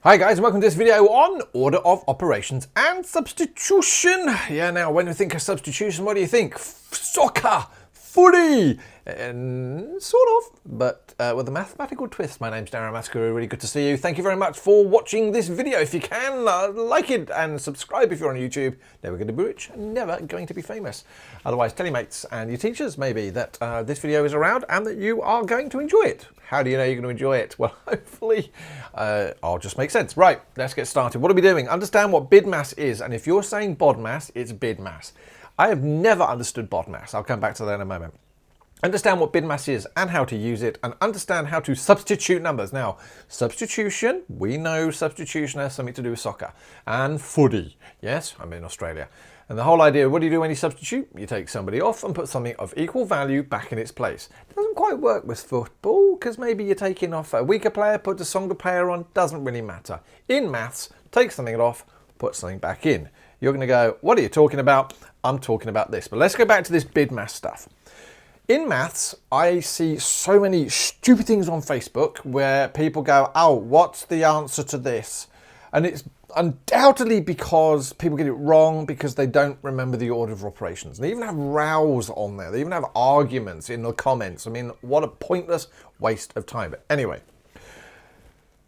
Hi guys, and welcome to this video on order of operations and substitution. Yeah, now when you think of substitution, what do you think? Soccer, footy, and sort of, but with a mathematical twist. My name's MaffsGuru, really good to see you. Thank you very much for watching this video. If you can, like it and subscribe if you're on YouTube. Never going to be rich, never going to be famous. Otherwise, tell your mates and your teachers maybe that this video is around and that you are going to enjoy it. How do you know you're going to enjoy it? Well, hopefully I'll just make sense. Right, let's get started. What are we doing? Understand what BIDMAS is. And if you're saying BODMAS, it's BIDMAS. I have never understood BODMAS. I'll come back to that in a moment. Understand what BIDMAS is and how to use it, and understand how to substitute numbers. Now, substitution, we know substitution has something to do with soccer and footy. Yes, I'm in Australia. And the whole idea, what do you do when you substitute? You take somebody off and put something of equal value back in its place. It doesn't quite work with football, because maybe you're taking off a weaker player, put a stronger player on, doesn't really matter. In maths, take something off, put something back in. You're going to go, what are you talking about? I'm talking about this. But let's go back to this BIDMAS stuff. In maths, I see so many stupid things on Facebook where people go, oh, what's the answer to this? And it's undoubtedly because people get it wrong because they don't remember the order of operations. They even have rows on there. They even have arguments in the comments. I mean, what a pointless waste of time. But anyway,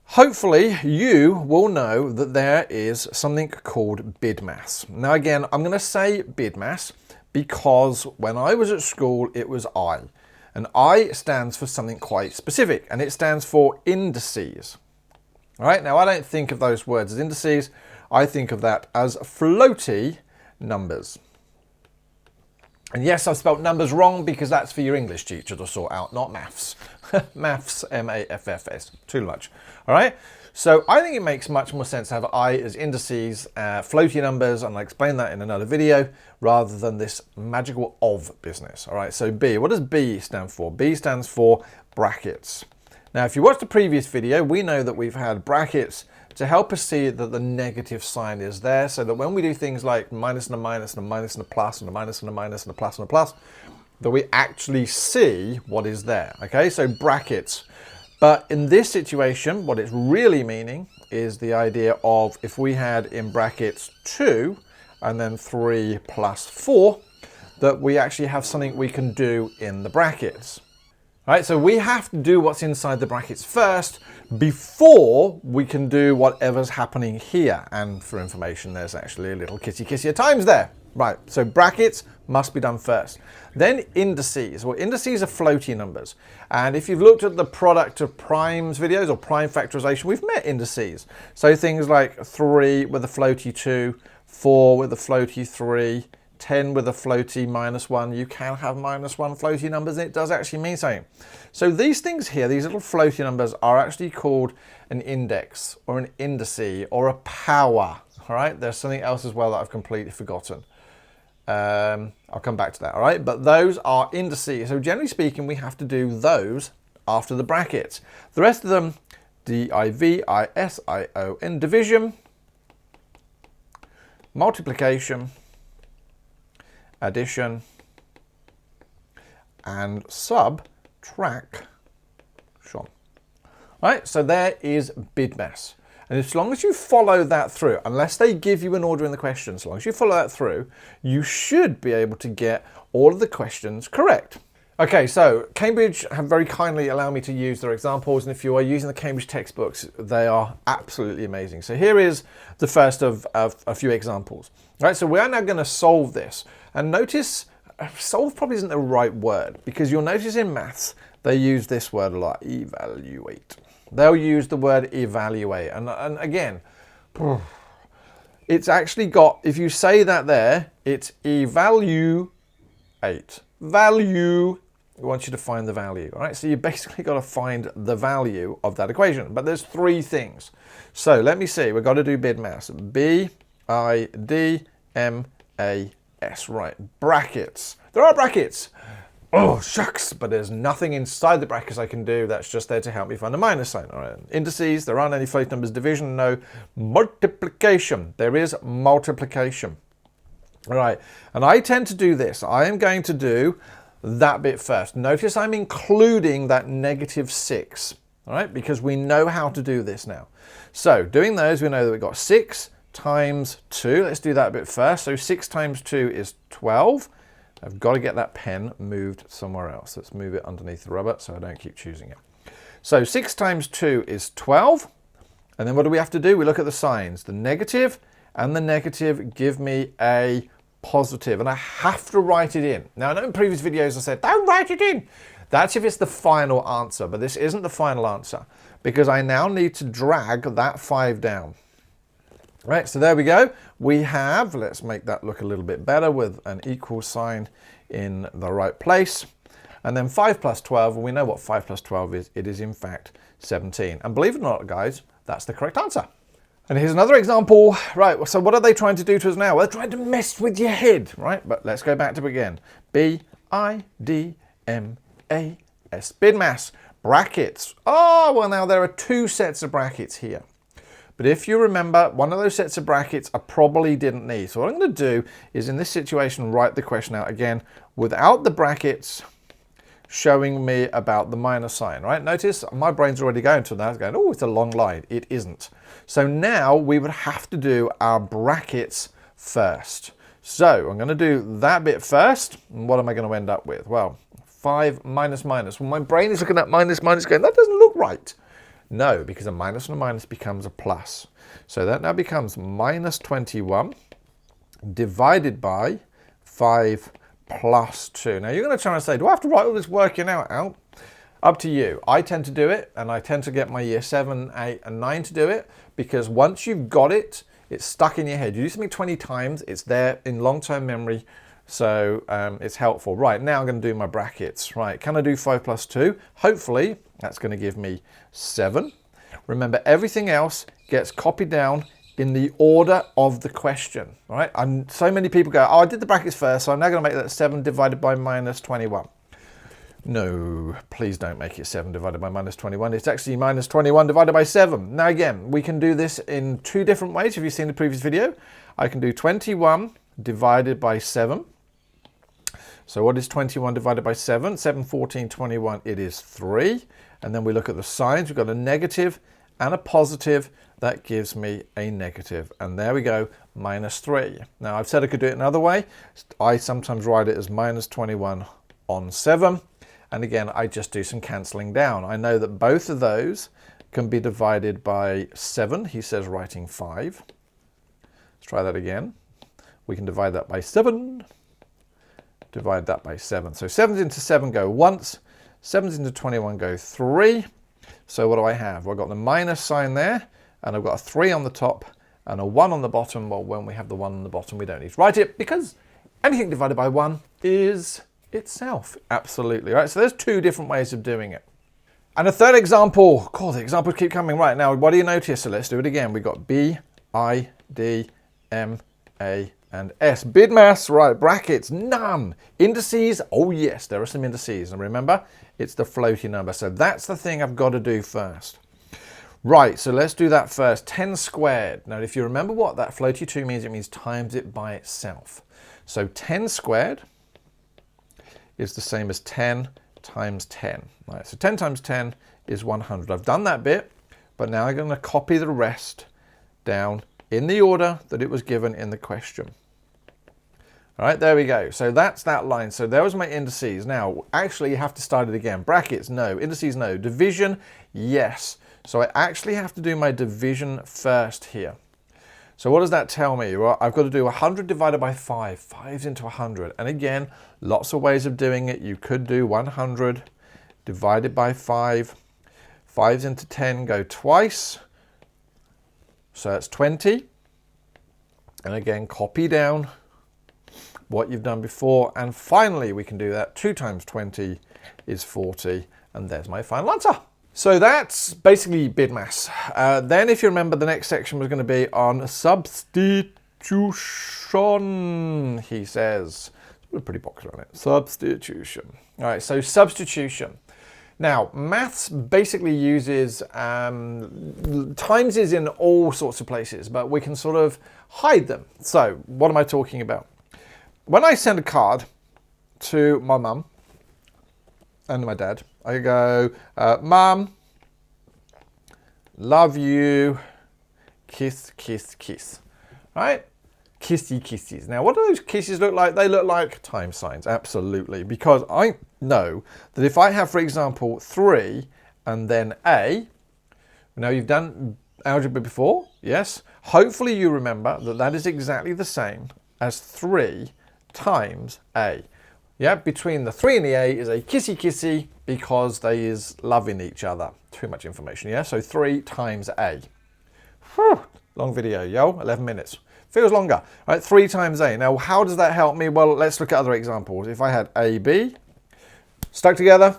hopefully you will know that there is something called BIDMAS. Now again, I'm going to say BIDMAS because when I was at school, it was I. And I stands for something quite specific, and it stands for indices. All right, now I don't think of those words as indices. I think of that as floaty numbers. And yes, I've spelled numbers wrong because that's for your English teacher to sort out, not maths. Maffs, M-A-F-F-S, too much. All right, so I think it makes much more sense to have I as indices, floaty numbers, and I'll explain that in another video, rather than this magical of business. All right, so B, what does B stand for? B stands for brackets. Now, if you watched the previous video, we know that we've had brackets to help us see that the negative sign is there, so that when we do things like minus and a minus and a minus and a plus and a minus and a minus and a plus and a plus, that we actually see what is there. Okay, so brackets. But in this situation, what it's really meaning is the idea of if we had in brackets 2 and then 3 plus 4, that we actually have something we can do in the brackets. All right, so we have to do what's inside the brackets first before we can do whatever's happening here. And for information, there's actually a little kissy at times there. Right, so brackets must be done first. Then indices. Well, indices are floaty numbers. And if you've looked at the product of primes videos or prime factorization, we've met indices. So things like 3 with a floaty 2, 4 with a floaty 3, 10 with a floaty -1, you can have -1 floaty numbers, and it does actually mean something. So these things here, these little floaty numbers, are actually called an index or an indice or a power. All right, there's something else as well that I've completely forgotten. I'll come back to that, all right? But those are indices. So generally speaking, we have to do those after the brackets. The rest of them, division, division, multiplication, addition, and subtraction. Right, so there is BIDMAS. And as long as you follow that through, unless they give you an order in the question, as long as you follow that through, you should be able to get all of the questions correct. Okay, so Cambridge have very kindly allowed me to use their examples, and if you are using the Cambridge textbooks, they are absolutely amazing. So here is the first of a few examples. All right, so we are now going to solve this. And notice, solve probably isn't the right word, because you'll notice in maths, they use this word a lot, evaluate. They'll use the word evaluate. And again, it's actually got, if you say that there, it's evaluate. Value, we want you to find the value. All right, so you basically got to find the value of that equation. But there's 3 things. So let me see, we've got to do BIDMAS. B-I-D-M-A-S, right, brackets. There are brackets. Oh, shucks, but there's nothing inside the brackets I can do. That's just there to help me find the minus sign. All right, indices, there aren't any floating numbers. Division, no. Multiplication, there is multiplication. All right, and I tend to do this. I am going to do that bit first. Notice I'm including that -6. all right, because we know how to do this now. So doing those, we know that we've got 6 times 2. Let's do that a bit first. So 6 times 2 is 12. I've got to get that pen moved somewhere else. Let's move it underneath the rubber so I don't keep choosing it. So 6 times 2 is 12. And then what do we have to do? We look at the signs. The negative and the negative give me a positive, and I have to write it in. Now, I know in previous videos I said, don't write it in. That's if it's the final answer, but this isn't the final answer because I now need to drag that 5 down. Right, so there we go. We have, let's make that look a little bit better with an equal sign in the right place. And then 5 plus 12, and we know what 5 plus 12 is. It is in fact 17. And believe it or not, guys, that's the correct answer. And here's another example. Right, so what are they trying to do to us now? Well, they're trying to mess with your head, right? But let's go back to begin. BIDMAS, BIDMAS, brackets. Oh, well, now there are 2 sets of brackets here. But if you remember, one of those sets of brackets I probably didn't need. So what I'm going to do is in this situation, write the question out again without the brackets showing me about the minus sign, right? Notice my brain's already going to that. It's going, oh, it's a long line. It isn't. So now we would have to do our brackets first. So I'm going to do that bit first. And what am I going to end up with? Well, 5 minus minus. Well, my brain is looking at minus minus going, that doesn't look right. No, because a minus and a minus becomes a plus. So that now becomes minus 21 divided by 5 plus 2. Now you're going to try and say, do I have to write all this working out? Up to you. I tend to do it, and I tend to get my year 7, 8, and 9 to do it, because once you've got it, it's stuck in your head. You do something 20 times, it's there in long-term memory, so it's helpful. Right, now I'm going to do my brackets. Right, can I do 5 plus 2? Hopefully, that's going to give me 7. Remember, everything else gets copied down in the order of the question, right? So many people go, oh, I did the brackets first, so I'm now going to make that 7 divided by minus 21. No, please don't make it 7 divided by minus 21. It's actually minus 21 divided by 7. Now again, we can do this in 2 different ways. If you've seen the previous video, I can do 21 divided by 7. So what is 21 divided by 7? 7, 14, 21, it is 3. And then we look at the signs. We've got a negative and a positive. That gives me a negative. And there we go, minus 3. Now I've said I could do it another way. I sometimes write it as minus 21 on 7. And again, I just do some cancelling down. I know that both of those can be divided by 7. He says writing 5. Let's try that again. We can divide that by 7. Divide that by 7. So 7s into 7 go once. 7s into 21 go 3. So what do I have? Well, I've got the minus sign there, and I've got a 3 on the top and a 1 on the bottom. Well, when we have the 1 on the bottom, we don't need to write it because anything divided by 1 is itself. Absolutely, right? So there's 2 different ways of doing it. And a third example. God, the examples keep coming. Right, now, what do you notice? So let's do it again. We've got B, I, D, M, A, and S. BIDMAS, right, brackets, none. Indices, oh yes, there are some indices. And remember, it's the floating number. So that's the thing I've got to do first. Right, so let's do that first. 10 squared. Now, if you remember what that floaty 2 means, it means times it by itself. So 10 squared is the same as 10 times 10. Right, so 10 times 10 is 100. I've done that bit, but now I'm going to copy the rest down in the order that it was given in the question. All right, there we go. So that's that line. So there was my indices. Now, actually, you have to start it again. Brackets, no. Indices, no. Division, yes. So I actually have to do my division first here. So what does that tell me? Well, I've got to do 100 divided by 5. 5's into 100. And again, lots of ways of doing it. You could do 100 divided by 5. 5's into 10 go twice. So that's 20. And again, copy down what you've done before. And finally, we can do that. 2 times 20 is 40. And there's my final answer. So that's basically BIDMAS. Then if you remember, the next section was going to be on substitution, he says. We're pretty popular on it. Substitution. All right, so substitution. Now, maths basically uses times is in all sorts of places, but we can sort of hide them. So what am I talking about? When I send a card to my mum and my dad, I go, Mum, Love you. Kiss, kiss, kiss. Right? Kissy kisses. Now, what do those kisses look like? They look like time signs, absolutely. Because I know that if I have, for example, 3 and then A, now you've done algebra before, yes? Hopefully you remember that that is exactly the same as 3 times A. Yeah, between the 3 and the A is a kissy kissy because they is loving each other. Too much information, yeah? So 3 times A. Whew, long video, yo, 11 minutes. Feels longer, right? 3 times A. Now, how does that help me? Well, let's look at other examples. If I had AB stuck together,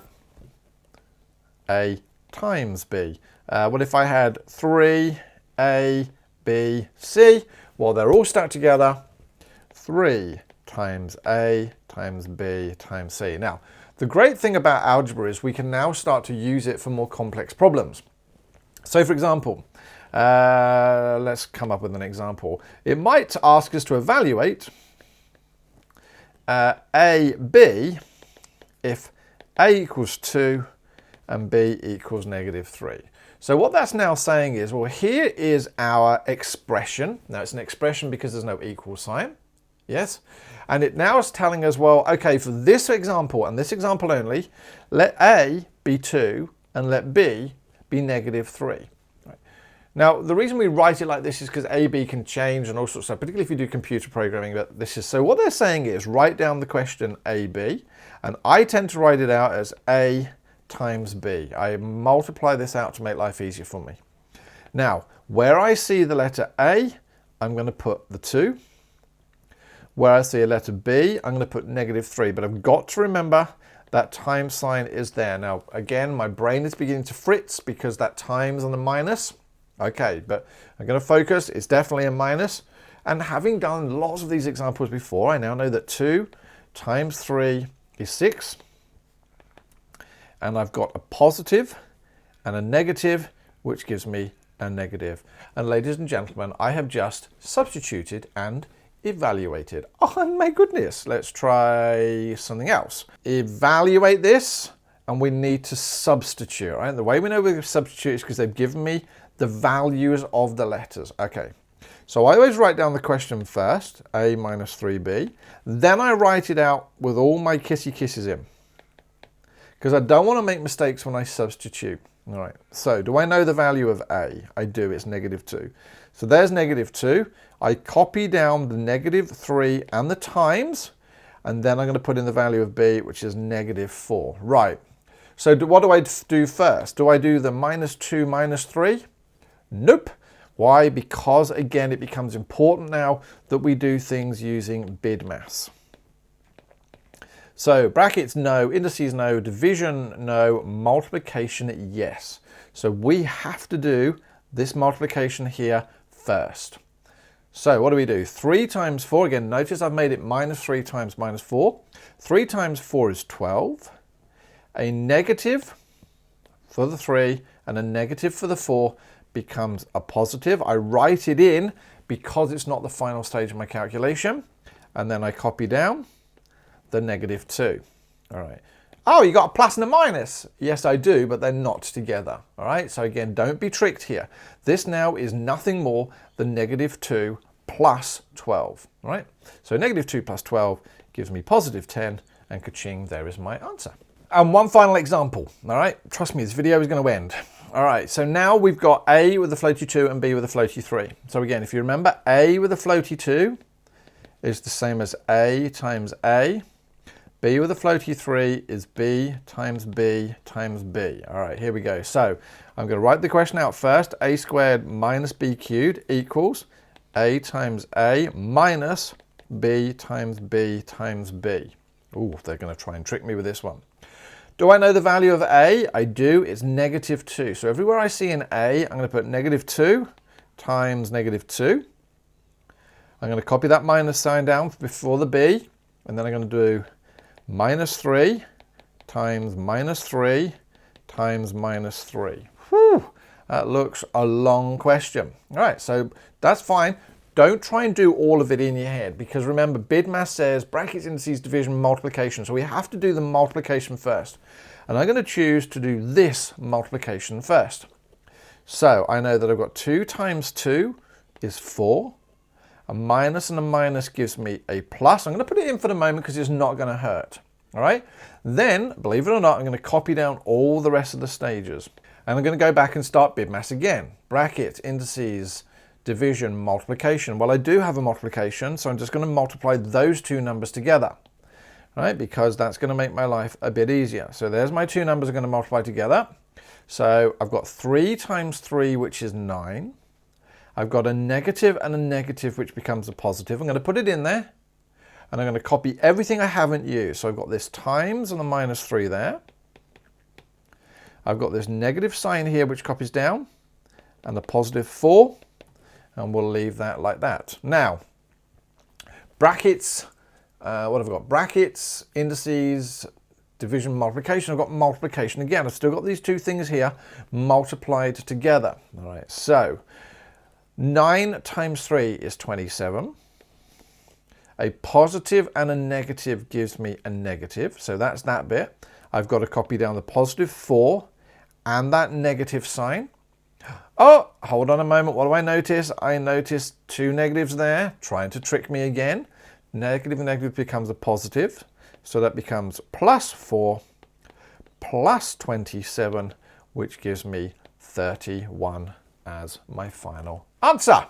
A times B. What if I had 3A, B, C? Well, they're all stuck together. 3 times A times B times C. Now, the great thing about algebra is we can now start to use it for more complex problems. So, for example, let's come up with an example. It might ask us to evaluate AB if A equals 2 and B equals -3. So what that's now saying is, well, here is our expression. Now, it's an expression because there's no equal sign. Yes? And it now is telling us, well, okay, for this example and this example only, let A be 2 and let B be -3. Now, the reason we write it like this is because AB can change and all sorts of stuff, particularly if you do computer programming. But this is, so what they're saying is write down the question AB, and I tend to write it out as A times B. I multiply this out to make life easier for me. Now, where I see the letter A, I'm going to put the 2. Where I see a letter B, I'm going to put -3. But I've got to remember that time sign is there. Now, again, my brain is beginning to fritz because that times and the minus. Okay, but I'm going to focus. It's definitely a minus. And having done lots of these examples before, I now know that 2 times 3 is 6. And I've got a positive and a negative, which gives me a negative. And ladies and gentlemen, I have just substituted and evaluated. Oh my goodness, let's try something else. Evaluate this, and we need to substitute, right? The way we know we're going to substitute is because they've given me the values of the letters. Okay, so I always write down the question first, A minus 3B. Then I write it out with all my kissy kisses in, because I don't want to make mistakes when I substitute. All right, so do I know the value of A? I do, it's -2. So there's -2. I copy down the -3 and the times, and then I'm going to put in the value of B, which is -4. Right, so what do I do first? Do I do the -2 minus 3? Nope. Why? Because, again, it becomes important now that we do things using BIDMAS. So brackets, no. Indices, no. Division, no. Multiplication, yes. So we have to do this multiplication here first. So what do? 3 times 4. Again, notice I've made it -3 times -4. 3 times 4 is 12. A negative for the 3 and a negative for the 4 becomes a positive. I write it in because it's not the final stage of my calculation. And then I copy down the -2. All right. Oh, you got a plus and a minus. Yes, I do, but they're not together. All right. So again, don't be tricked here. This now is nothing more than -2 plus 12. All right. So -2 plus 12 gives me +10, and ka-ching, there is my answer. And one final example. All right. Trust me, this video is going to end. All right. So now we've got A with a floaty 2 and B with a floaty 3. So again, if you remember, A with a floaty 2 is the same as A times A. B with a floaty 3 is B times B times B. All right, here we go. So I'm going to write the question out first. A squared minus B cubed equals A times A minus B times B times B. Ooh, they're going to try and trick me with this one. Do I know the value of A? I do. It's -2. So everywhere I see an A, I'm going to put -2 times -2. I'm going to copy that minus sign down before the B, and then I'm going to do -3 times -3 times -3. Whew, that looks a long question. All right, so that's fine. Don't try and do all of it in your head, because remember, BIDMAS says brackets, indices, division, multiplication. So we have to do the multiplication first. And I'm going to choose to do this multiplication first. So I know that I've got 2 times 2 is 4. A minus and a minus gives me a plus. I'm going to put it in for the moment because it's not going to hurt. All right. Then, believe it or not, I'm going to copy down all the rest of the stages. And I'm going to go back and start BIDMAS again. Brackets, indices, division, multiplication. Well, I do have a multiplication, so I'm just going to multiply those two numbers together. Right, because that's going to make my life a bit easier. So there's my two numbers are going to multiply together. So I've got 3 times 3, which is 9. I've got a negative and a negative, which becomes a positive. I'm going to put it in there, and I'm going to copy everything I haven't used. So I've got this times and a minus 3 there. I've got this negative sign here, which copies down, and a positive 4, and we'll leave that like that. Now, brackets. What have I got? Brackets, indices, division, multiplication. I've got multiplication again. I've still got these two things here multiplied together. All right, so 9 times 3 is 27. A positive and a negative gives me a negative, so that's that bit. I've got to copy down the positive 4 and that negative sign. Oh, hold on a moment. What do I notice? I notice 2 negatives there, trying to trick me again. Negative and negative becomes a positive, so that becomes plus 4 plus 27, which gives me 31 as my final answer.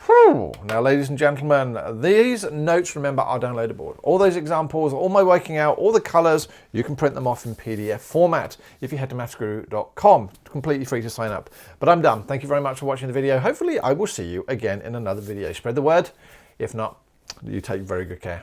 Whew. Now, ladies and gentlemen, these notes, remember, are downloadable. All those examples, all my working out, all the colours, you can print them off in PDF format if you head to MaffsGuru.com. Completely free to sign up. But I'm done. Thank you very much for watching the video. Hopefully, I will see you again in another video. Spread the word. If not, you take very good care.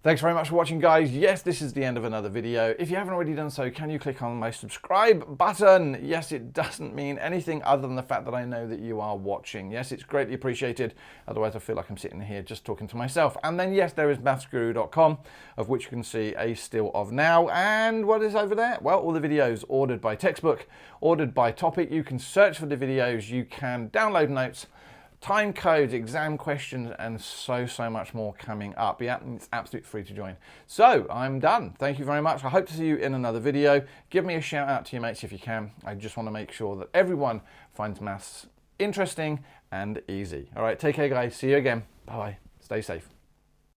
Thanks very much for watching, guys. Yes, this is the end of another video. If you haven't already done so, can you click on my subscribe button? Yes, it doesn't mean anything other than the fact that I know that you are watching. Yes, it's greatly appreciated. Otherwise, I feel like I'm sitting here just talking to myself. And then, yes, there is MaffsGuru.com, of which you can see a still of now. And what is over there? Well, all the videos ordered by textbook, ordered by topic. You can search for the videos. You can download notes, time codes, exam questions, and so much more coming up. Yeah, it's absolutely free to join. So I'm done. Thank you very much. I hope to see you in another video. Give me a shout out to your mates if you can. I just want to make sure that everyone finds maths interesting and easy. All right, take care, guys. See you again. Bye-bye. Stay safe.